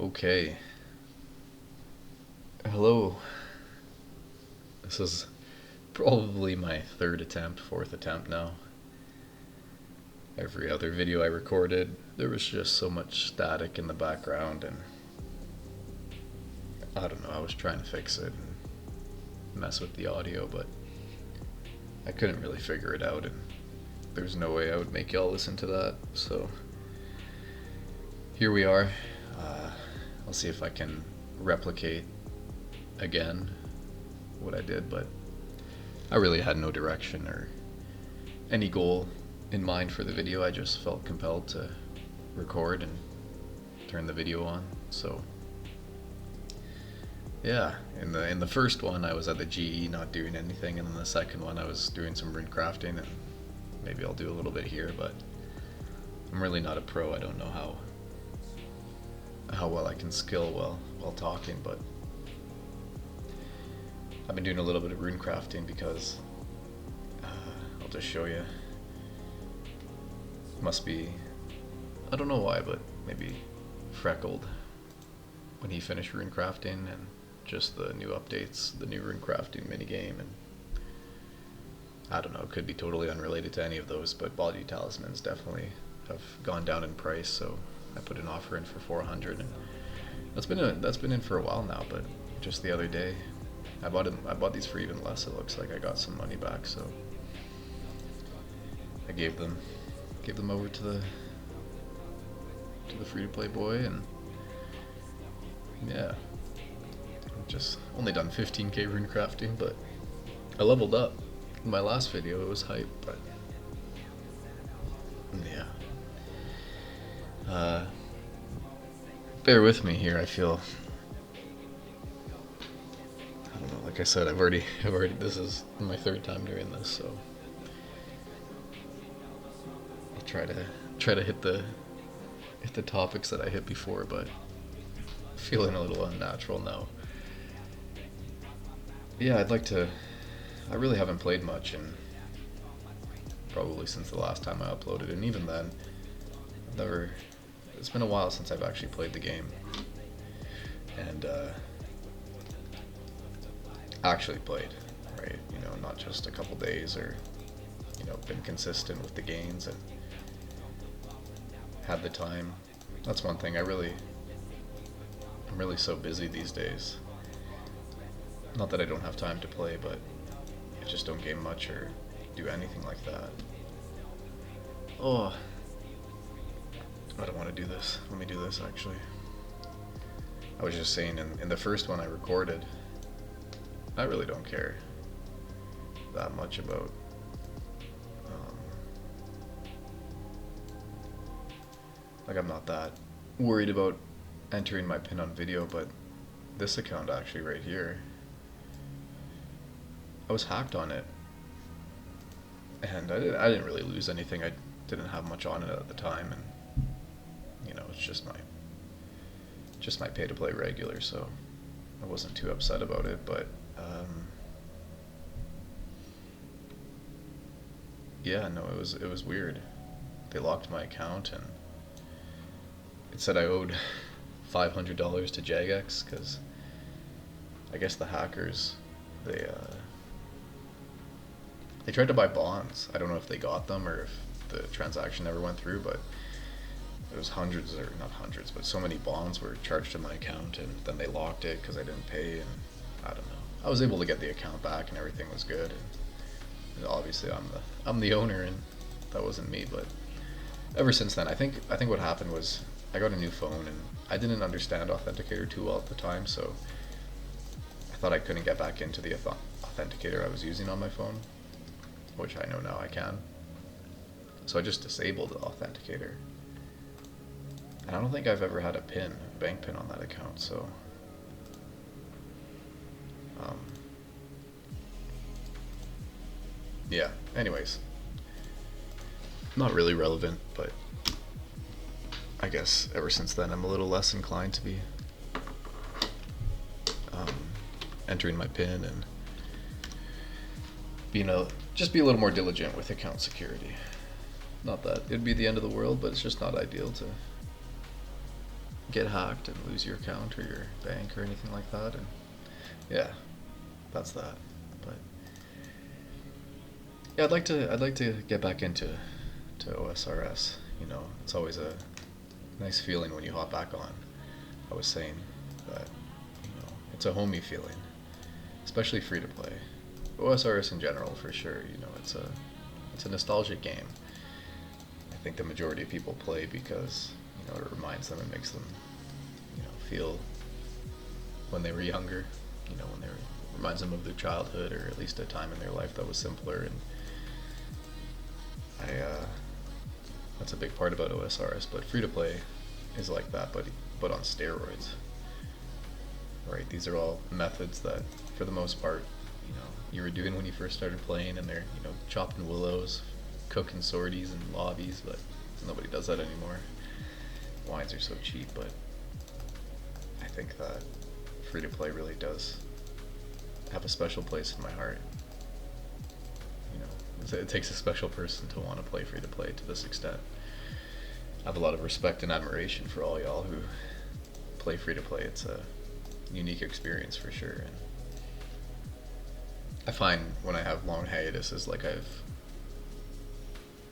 Okay. Hello. This is probably my fourth attempt now. Every other video I recorded, there was just so much static in the background, and I don't know, I was trying to fix it and mess with the audio, but I couldn't really figure it out, and there's no way I would make y'all listen to that, so here we are. I'll see if I can replicate again what I did, but I really had no direction or any goal in mind for the video. I just felt compelled to record and turn the video on. So yeah, in the first one I was at the GE not doing anything, and in the second one I was doing some rune crafting, and maybe I'll do a little bit here, but I'm really not a pro. I don't know how well I can skill while talking, but I've been doing a little bit of rune crafting because I'll just show you. Must be, I don't know why, but maybe freckled when he finished rune crafting, and just the new updates, the new rune crafting minigame, and I don't know, it could be totally unrelated to any of those, but body talismans definitely have gone down in price, so I put an offer in for 400, and that's been in for a while now, but just the other day I bought these for even less. It looks like I got some money back, so I gave them over to the free-to-play boy, and yeah, just only done 15k rune crafting, but I leveled up. In my last video it was hype, but yeah. Bear with me here. I feel, I don't know, like I said, I've already this is my third time doing this, so I'll try to hit the topics that I hit before, but feeling a little unnatural now. Yeah, I really haven't played much, and probably since the last time I uploaded, and even then it's been a while since I've actually played the game, and actually played, right? You know, not just a couple days, or, you know, been consistent with the gains and had the time. That's one thing. I'm really so busy these days. Not that I don't have time to play, but I just don't game much or do anything like that. Oh, I don't want to do this. Let me do this, actually. I was just saying, in the first one I recorded, I really don't care that much about like, I'm not that worried about entering my pin on video, but this account actually right here, I was hacked on it, and I didn't really lose anything. I didn't have much on it at the time, and you know, it's just my pay to play regular, so I wasn't too upset about it. But yeah, no, it was weird. They locked my account, and it said I owed $500 to Jagex, because I guess the hackers, they tried to buy bonds. I don't know if they got them or if the transaction never went through, but it was hundreds, or not hundreds, but so many bonds were charged to my account, and then they locked it because I didn't pay, and I don't know. I was able to get the account back, and everything was good, and obviously I'm the owner, and that wasn't me. But ever since then, I think what happened was I got a new phone, and I didn't understand Authenticator too well at the time, so I thought I couldn't get back into the Authenticator I was using on my phone, which I know now I can. So I just disabled the Authenticator. And I don't think I've ever had a bank pin on that account, so yeah, anyways, not really relevant, but I guess ever since then I'm a little less inclined to be entering my pin, and just be a little more diligent with account security. Not that it'd be the end of the world, but it's just not ideal to get hacked and lose your account or your bank or anything like that. And yeah, that's that. But yeah, I'd like to get back into OSRS. You know, it's always a nice feeling when you hop back on. I was saying that, you know, it's a homey feeling, especially free to play. OSRS in general, for sure. You know, it's a nostalgic game. I think the majority of people play because, you know, it reminds them and makes them, you know, feel when they were younger. You know, when they were, reminds them of their childhood, or at least a time in their life that was simpler. And that's a big part about OSRS. But free to play is like that, but on steroids. Right? These are all methods that, for the most part, you know, you were doing when you first started playing, and they're, you know, chopping willows, cooking sorties in lobbies, but nobody does that anymore. Wines are so cheap, but I think that free to play really does have a special place in my heart. You know, it takes a special person to want to play free to play to this extent. I have a lot of respect and admiration for all y'all who play free to play. It's a unique experience for sure. And I find when I have long hiatuses, like I've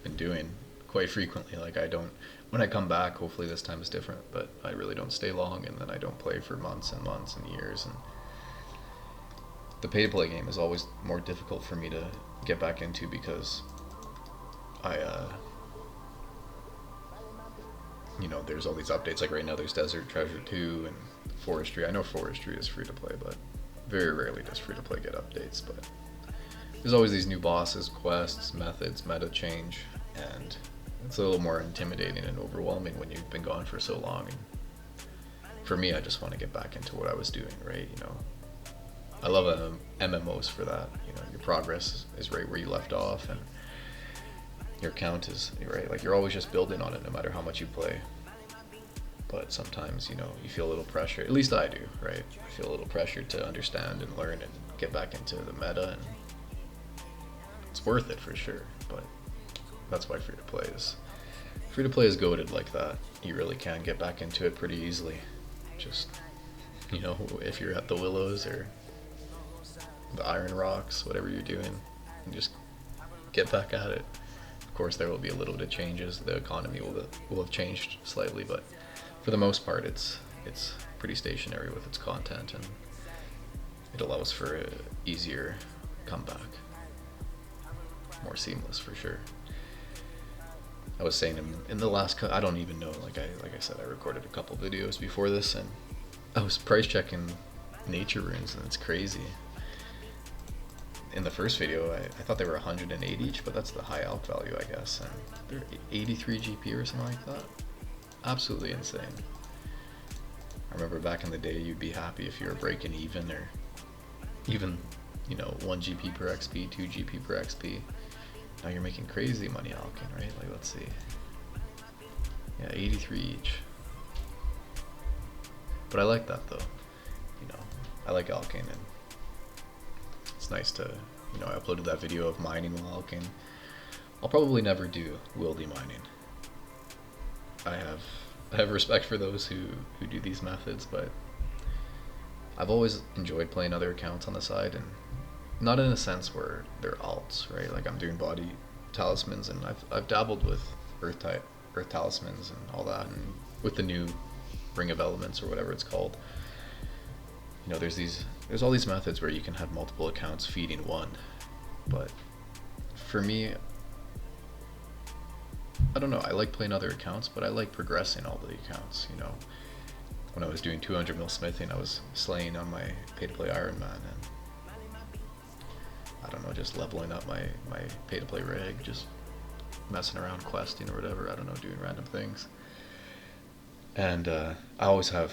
been doing quite frequently, like I don't, when I come back, hopefully this time is different, but I really don't stay long, and then I don't play for months and months and years. And the pay to play game is always more difficult for me to get back into because you know, there's all these updates. Like right now there's Desert Treasure 2 and Forestry. I know Forestry is free to play, but very rarely does free to play get updates. But there's always these new bosses, quests, methods, meta change, and it's a little more intimidating and overwhelming when you've been gone for so long. And for me, I just want to get back into what I was doing, right? You know, I love MMOs for that. You know, your progress is right where you left off, and your account is right, like you're always just building on it no matter how much you play. But sometimes, you know, you feel a little pressure, at least I do, right? I feel a little pressure to understand and learn and get back into the meta, and it's worth it for sure. But that's why free to play is goated like that. You really can get back into it pretty easily. Just, you know, if you're at the Willows or the Iron Rocks, whatever you're doing, and just get back at it. Of course, there will be a little bit of changes. The economy will have changed slightly, but for the most part, it's pretty stationary with its content, and it allows for a easier comeback, more seamless for sure. I was saying in the last, I don't even know. Like I said, I recorded a couple videos before this, and I was price checking nature runes, and it's crazy. In the first video, I thought they were 108 each, but that's the high alc value, I guess, and they're 83 GP or something like that. Absolutely insane. I remember back in the day, you'd be happy if you were breaking even, or even, you know, 1 GP per XP, 2 GP per XP. Now you're making crazy money alching, right? Like, let's see. Yeah, 83 each. But I like that though. You know, I like alching, and it's nice to, you know, I uploaded that video of mining while alching. I'll probably never do wildy mining. I have respect for those who do these methods, but I've always enjoyed playing other accounts on the side, and not in a sense where they're alts, right? Like I'm doing body talismans, and I've dabbled with earth talismans and all that, and with the new Ring of Elements or whatever it's called. You know, there's all these methods where you can have multiple accounts feeding one, but for me, I don't know, I like playing other accounts, but I like progressing all the accounts, you know. When I was doing 200 mil smithing, I was slaying on my pay-to-play Iron Man, and I don't know, just leveling up my pay-to-play rig, just messing around questing or whatever, I don't know, doing random things. And I always have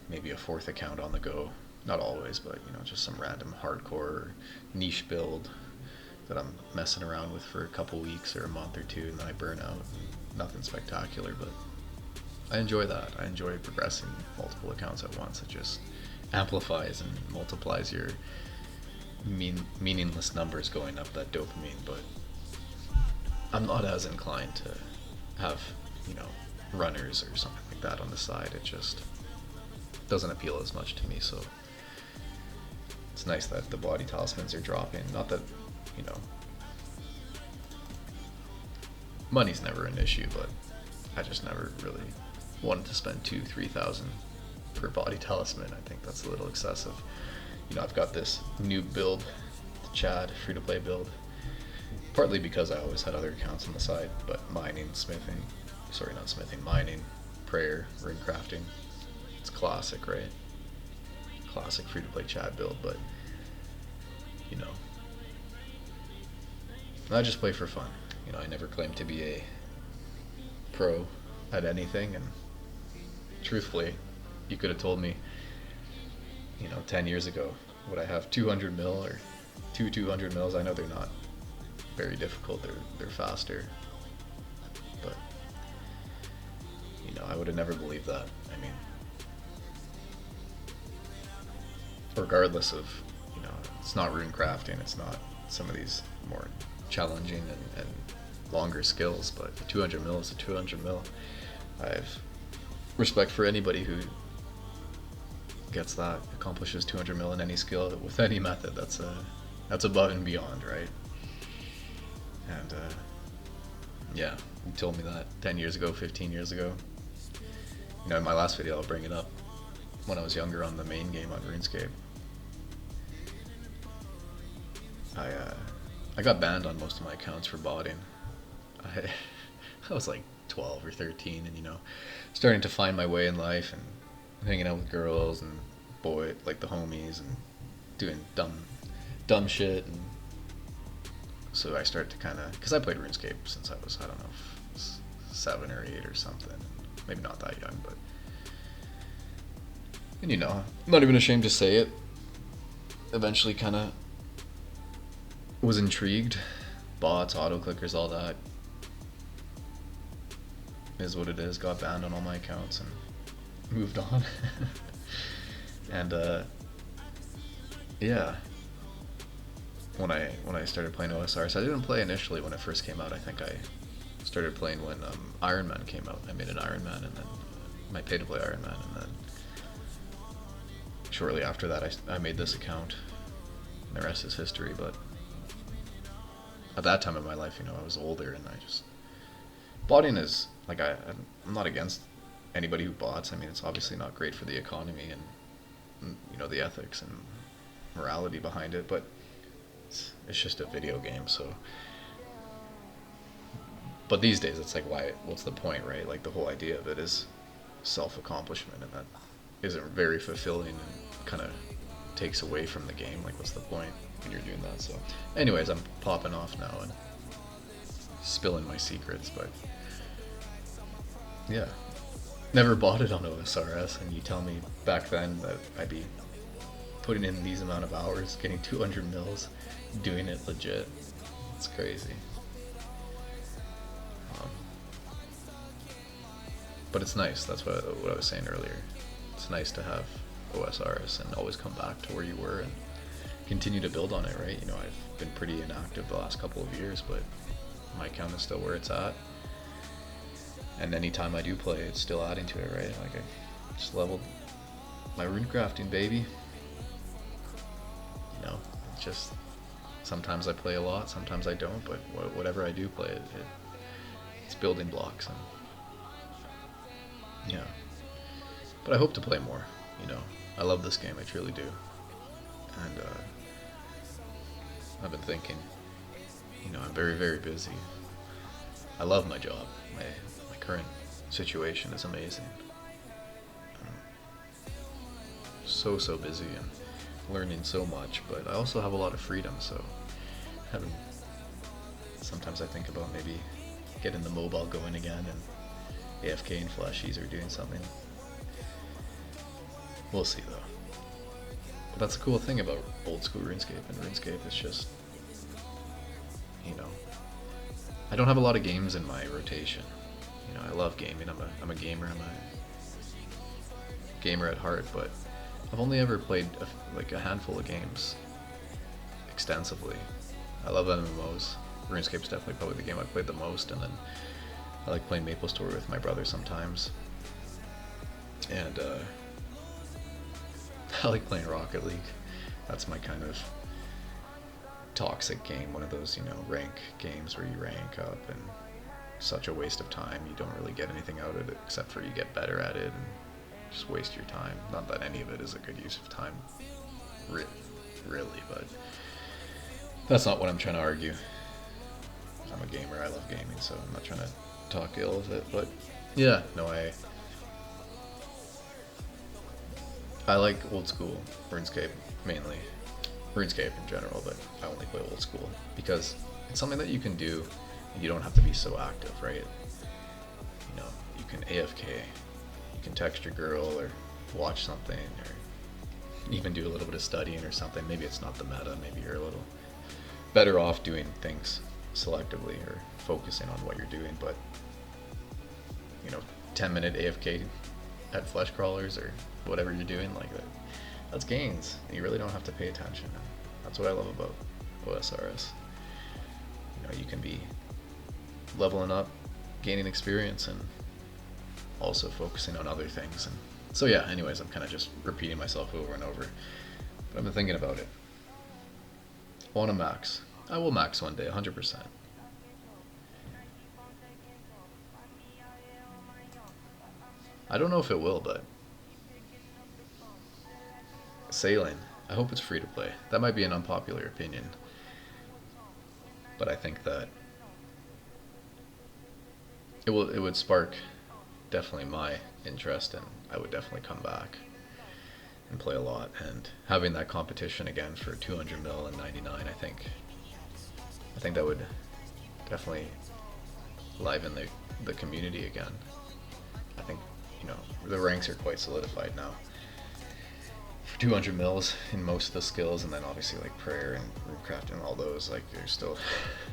maybe a 4th account on the go. Not always, but you know, just some random hardcore niche build that I'm messing around with for a couple weeks or a month or two, and then I burn out. Nothing spectacular, but I enjoy that. I enjoy progressing multiple accounts at once. It just amplifies and multiplies your meaningless numbers going up, that dopamine. But I'm not as inclined to have, you know, runners or something like like that on the side, it just doesn't appeal as much to me. So it's nice that the body talismans are dropping. Not that, you know, money's never an issue, but I just never really wanted to spend 2,000-3,000 per body talisman. I think that's a little excessive. You know, I've got this new build, the Chad free-to-play build, partly because I always had other accounts on the side, but mining, smithing, sorry, not smithing, mining, prayer, rune crafting. It's classic, right? Classic free-to-play Chad build, but, you know, I just play for fun. You know, I never claimed to be a pro at anything, and truthfully, you could have told me, you know, 10 years ago, would I have 200 mil or 200 mils? I know they're not very difficult, they're faster, but, you know, I would have never believed that. I mean, regardless of, you know, it's not rune crafting, it's not some of these more challenging and longer skills, but 200 mil is a 200 mil. I have respect for anybody who gets that, accomplishes 200 mil in any skill with any method. That's above and beyond, right? And yeah, you told me that 10 years ago, 15 years ago. You know, in my last video, I'll bring it up. When I was younger on the main game on RuneScape, I got banned on most of my accounts for botting. I was like 12 or 13, and, you know, starting to find my way in life and hanging out with girls and like the homies, and doing dumb shit. And so I started to kind of, because I played RuneScape since I was, I don't know, 7 or 8 or something, maybe not that young, but, and, you know, I'm not even ashamed to say it, eventually kind of was intrigued. Bots, auto clickers, all that is what it is. Got banned on all my accounts and moved on. And yeah, when I started playing OSRs, I didn't play initially when it first came out. I think I started playing when Iron Man came out. I made an Iron Man, and then my pay to play Iron Man, and then shortly after that I made this account, and the rest is history. But at that time in my life, you know, I was older, and I just, botting is, like, I'm not against anybody who bots. I mean, it's obviously not great for the economy and you know, the ethics and morality behind it, but it's just a video game. So, but these days it's like, what's the point, right? Like, the whole idea of it is self-accomplishment, and that isn't very fulfilling and kind of takes away from the game. Like, what's the point when you're doing that? So anyways, I'm popping off now and spilling my secrets, but yeah, never bought it on OSRS, and you tell me back then that I'd be putting in these amount of hours, getting 200 mils, doing it legit. It's crazy. But it's nice. That's what I was saying earlier. It's nice to have OSRS and always come back to where you were and continue to build on it, right? You know, I've been pretty inactive the last couple of years, but my account is still where it's at. And anytime I do play, it's still adding to it, right? Like, I just leveled my rune crafting, baby. You know, it's just, sometimes I play a lot, sometimes I don't, but whatever I do play, it's building blocks. And yeah, but I hope to play more. You know, I love this game, I truly do. And I've been thinking, you know, I'm very, very busy. I love my job. My current situation is amazing. I'm so busy and learning so much, but I also have a lot of freedom, so sometimes I think about maybe getting the mobile going again and AFK and flashies or doing something. We'll see though. But that's the cool thing about old school RuneScape, and RuneScape is just, you know, I don't have a lot of games in my rotation. You know, I love gaming. I'm a gamer. I'm a gamer at heart, but I've only ever played like a handful of games extensively. I love MMOs. RuneScape's definitely probably the game I've played the most, and then I like playing MapleStory with my brother sometimes. And I like playing Rocket League. That's my kind of toxic game, one of those, rank games where you rank up, and such a waste of time. You don't really get anything out of it except for you get better at it and just waste your time. Not that any of it is a good use of time, really, but that's not what I'm trying to argue. I'm a gamer, I love gaming, so I'm not trying to talk ill of it, but yeah, no, I like old school RuneScape mainly. RuneScape in general, but I only play old school because it's something that you can do and you don't have to be so active, right? You can AFK, you can text your girl or watch something or even do a little bit of studying or something. Maybe it's not the meta, maybe you're a little better off doing things selectively or focusing on what you're doing, but 10-minute AFK at flesh crawlers or whatever you're doing, like that's gains. You really don't have to pay attention. That's what I love about OSRS. You can be leveling up, gaining experience, and also focusing on other things. And so yeah, anyways, I'm kind of just repeating myself over and over, but I've been thinking about it. I want to max. I will max one day, 100%. I don't know if it will, but sailing, I hope it's free to play. That might be an unpopular opinion, but I think that it would spark definitely my interest, and I would definitely come back and play a lot. And having that competition again for 200 mil and 99, I think that would definitely liven the community again. I think the ranks are quite solidified now for 200 mils in most of the skills, and then obviously like prayer and runecraft and all those, like there's still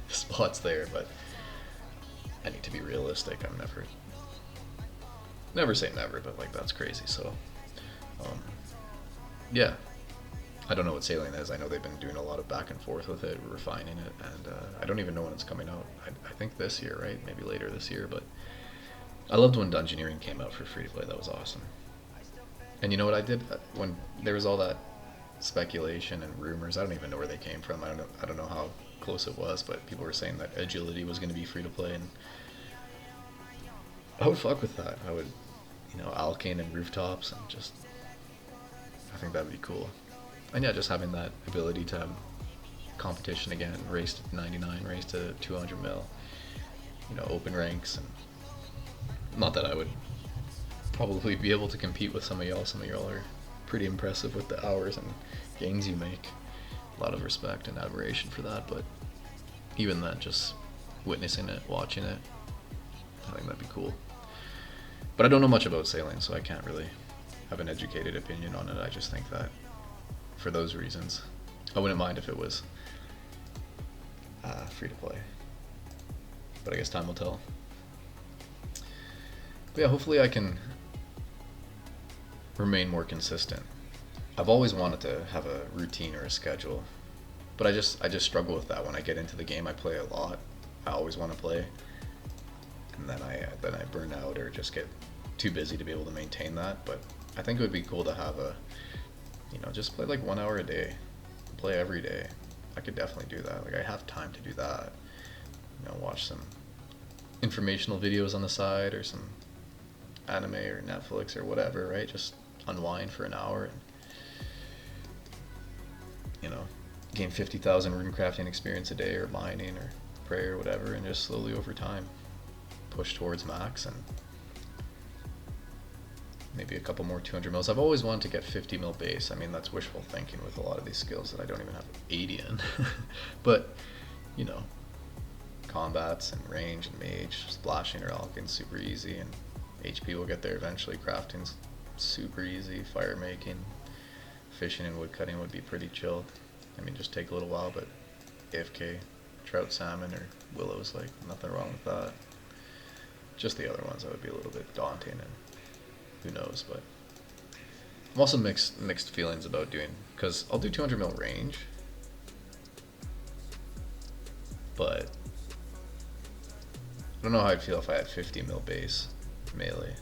spots there, but I need to be realistic. I'm never say never, but like that's crazy. So yeah, I don't know what sailing is. I know they've been doing a lot of back and forth with it, refining it, and I don't even know when it's coming out. I think this year, right? Maybe later this year, but I loved when Dungeoneering came out for free to play. That was awesome. And you know what I did when there was all that speculation and rumors? I don't even know where they came from. I don't know how close it was, but people were saying that agility was going to be free to play, and I would fuck with that. I would, alkane and rooftops, and just I think that would be cool. And yeah, just having that ability to have competition again, race to 99, race to 200 mil, open ranks, and not that I would probably be able to compete with some of y'all. Some of y'all are pretty impressive with the hours and gains you make. A lot of respect and admiration for that, but even that, just witnessing it, watching it, I think that'd be cool. But I don't know much about sailing, so I can't really have an educated opinion on it. I just think that for those reasons, I wouldn't mind if it was free to play. But I guess time will tell. But yeah, hopefully I can remain more consistent. I've always wanted to have a routine or a schedule, but I just struggle with that. When I get into the game, I play a lot. I always want to play, and then I burn out or just get too busy to be able to maintain that. But I think it would be cool to have just play like 1 hour a day, play every day. I could definitely do that. Like I have time to do that. Watch some informational videos on the side or some anime or Netflix or whatever, right? Just unwind for an hour and gain 50,000 runecrafting experience a day, or mining or prayer or whatever, and just slowly over time push towards max and maybe a couple more 200 mils. I've always wanted to get 50 mil base. I mean, that's wishful thinking with a lot of these skills that I don't even have 80 in. But combats and range and mage, splashing or alching super easy, and HP will get there eventually. Crafting's super easy. Fire making, fishing and woodcutting would be pretty chilled. I mean, just take a little while, but AFK, trout, salmon, or willows, like nothing wrong with that. Just the other ones that would be a little bit daunting, and who knows. But I'm also mixed feelings about doing, because I'll do 200 mil range, but I don't know how I'd feel if I had 50 mil base melee.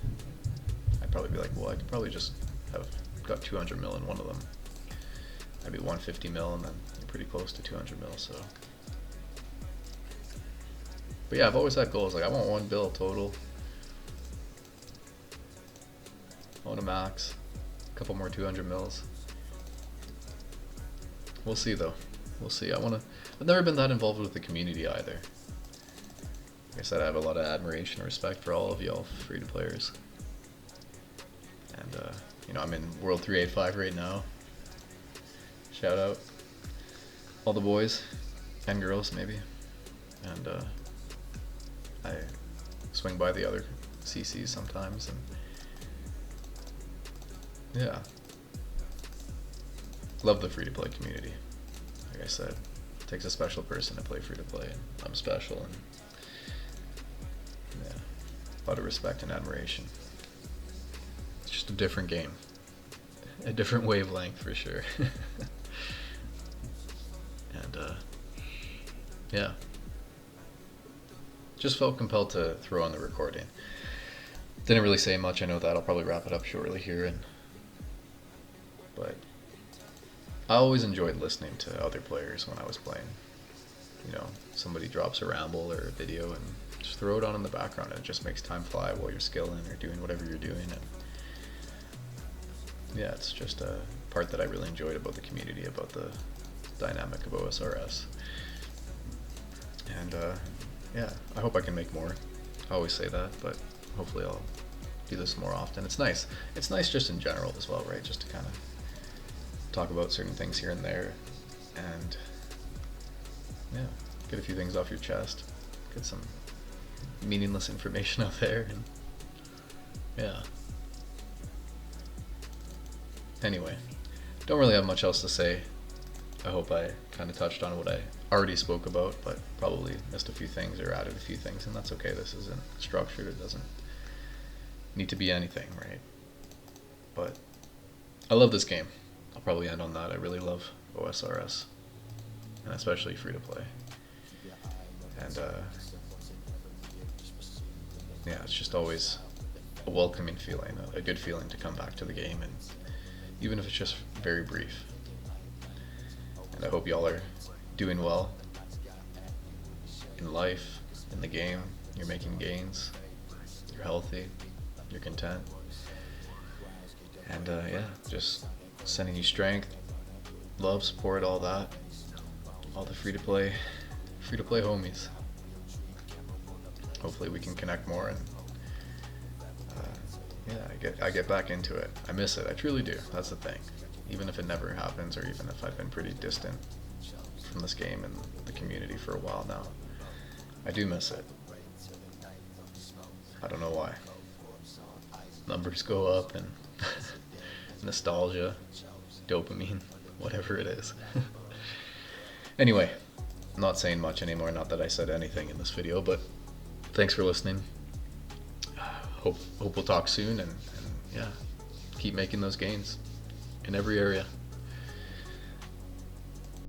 probably be like, well, I could probably just have got 200 mil in one of them. Maybe 150 mil, and then you're pretty close to 200 mil. So, but yeah, I've always had goals. Like I want 1 bill total. I want a max. A couple more 200 mils. We'll see though. We'll see. I've never been that involved with the community either. Like I said, I have a lot of admiration and respect for all of y'all free-to-players. And, you know, I'm in World 385 right now. Shout out. All the boys and girls, maybe. And, I swing by the other CCs sometimes, and yeah. Love the free-to-play community. Like I said, it takes a special person to play free-to-play, and I'm special, and yeah, a lot of respect and admiration. It's just a different game, a different wavelength for sure. And yeah, just felt compelled to throw on the recording. Didn't really say much. I know that I'll probably wrap it up shortly here, but I always enjoyed listening to other players when I was playing. You know, somebody drops a ramble or a video and just throw it on in the background, and it just makes time fly while you're skilling or doing whatever you're doing. And yeah, it's just a part that I really enjoyed about the community, about the dynamic of OSRS. And yeah, I hope I can make more. I always say that, but hopefully I'll do this more often. It's nice. It's nice just in general as well, right? Just to kind of talk about certain things here and there, and yeah, get a few things off your chest, get some meaningless information out there, and yeah. Anyway, don't really have much else to say. I hope I kind of touched on what I already spoke about, but probably missed a few things or added a few things, and that's okay. This isn't structured. It doesn't need to be anything, right? But I love this game. I'll probably end on that. I really love OSRS, and especially free-to-play. And yeah, it's just always a welcoming feeling, a good feeling to come back to the game, and even if it's just very brief. And I hope y'all are doing well in life, in the game. You're making gains, you're healthy, you're content, and yeah, just sending you strength, love, support, all that, all the free-to-play homies. Hopefully we can connect more, and yeah, I get back into it. I miss it. I truly do. That's the thing. Even if it never happens, or even if I've been pretty distant from this game and the community for a while now, I do miss it. I don't know why. Numbers go up, and nostalgia, dopamine, whatever it is. Anyway, I'm not saying much anymore, not that I said anything in this video, but thanks for listening. Hope we'll talk soon, and yeah, keep making those gains in every area.